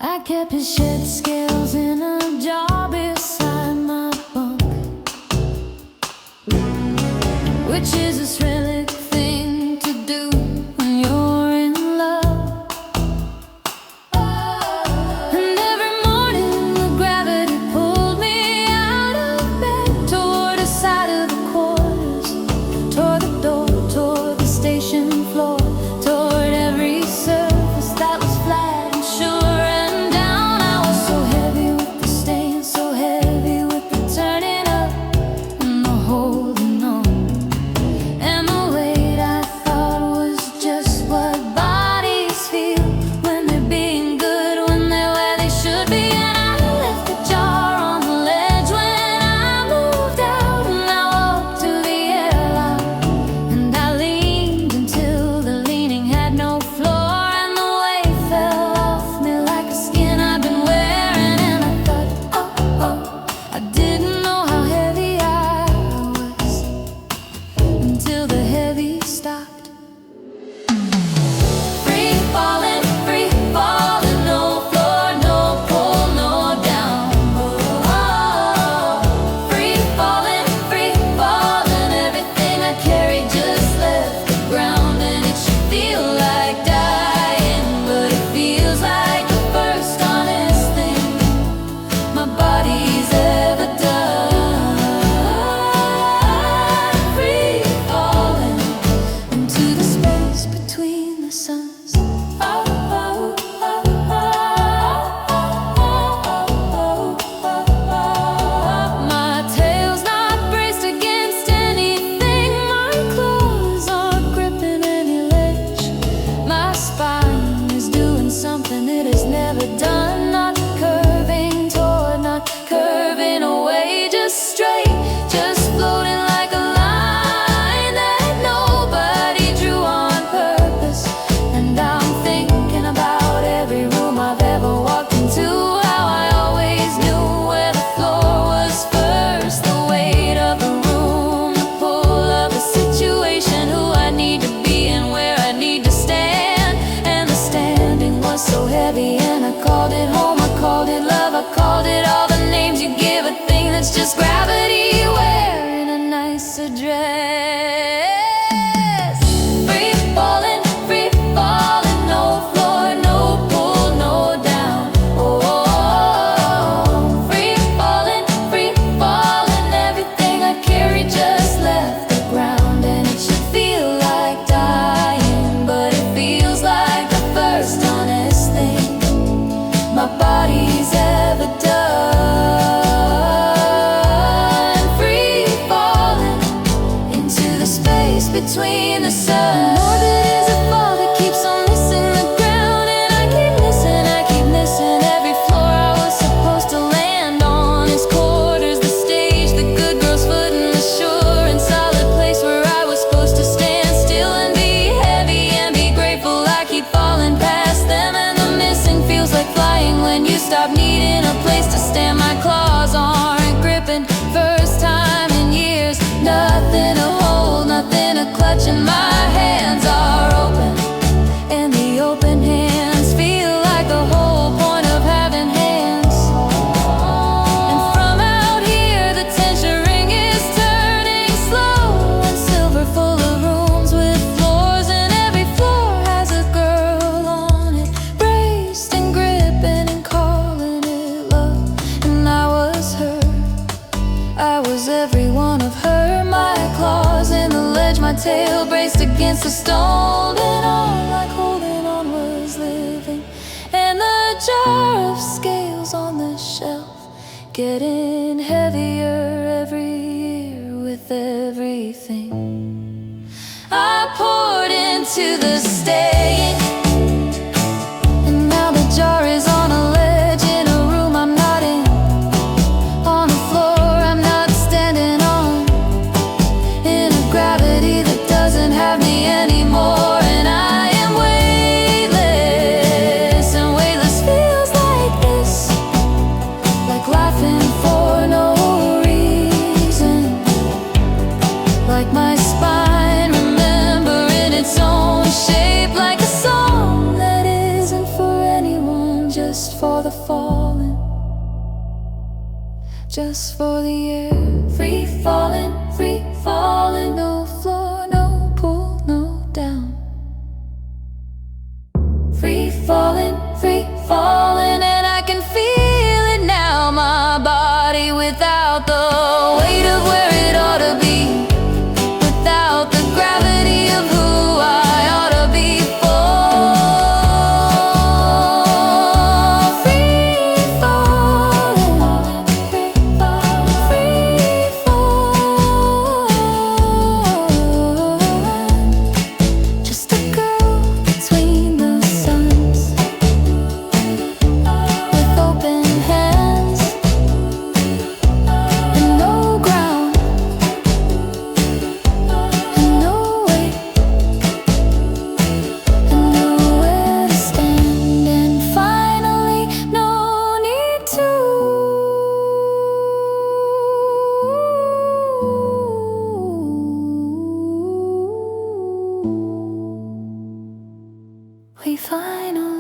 I kept his shed scales in a jar beside my bunk, which is a thrilling thing to do when you're in love. And every morning the gravity pulled me out of bed, toward the side of the quarters, toward the door, toward the station floor, toward every surface that was flat and sure. It's just gravity wearing a nicer dress. Free falling, no floor, no pull, no down. Oh, free falling, everything I carry just left the ground. And it should feel like dying, but it feels like the first honest thing my body's ever done. Between the sun, orbit is a fall that keeps on missing the ground, and I keep missing every floor I was supposed to land on. His quarters, the stage, the good girl's foot, and the sure and solid place where I was supposed to stand still and be heavy and be grateful. I keep falling past them, and the missing feels like flying when you stop needing a place to stand. My claws aren't gripping, first time in years, nothing to hold, nothing to clutch, and my hands are open, and the open hands feel like the whole point of having hands. And from out here the tension ring is turning slow, and silver full of rooms with floors, and every floor has a girl on it, braced and gripping and calling it love. And I was her, I was every one of her, my claws in the ledge, my tail braced against the stone, and all like holding on was living. And the jar of scales on the shelf getting heavier every year with everything I poured into the staying. And now the jar is on a ledge in a room I'm not in, on a floor I'm not standing on, in a gravity that doesn't have me anymore. And I am weightless, and weightless feels like this, like laughing for no reason, like my spine remembering its own shape, like a for the fallen, just for the air. Free falling, no floor, no pull, no down. Free falling, and I can feel it now. My body without the weight of where it ought to be, without the gravity of who I ought to be. Just a girl between the suns, with open hands and no ground and no weight and nowhere to stand, and finally no need to. We finally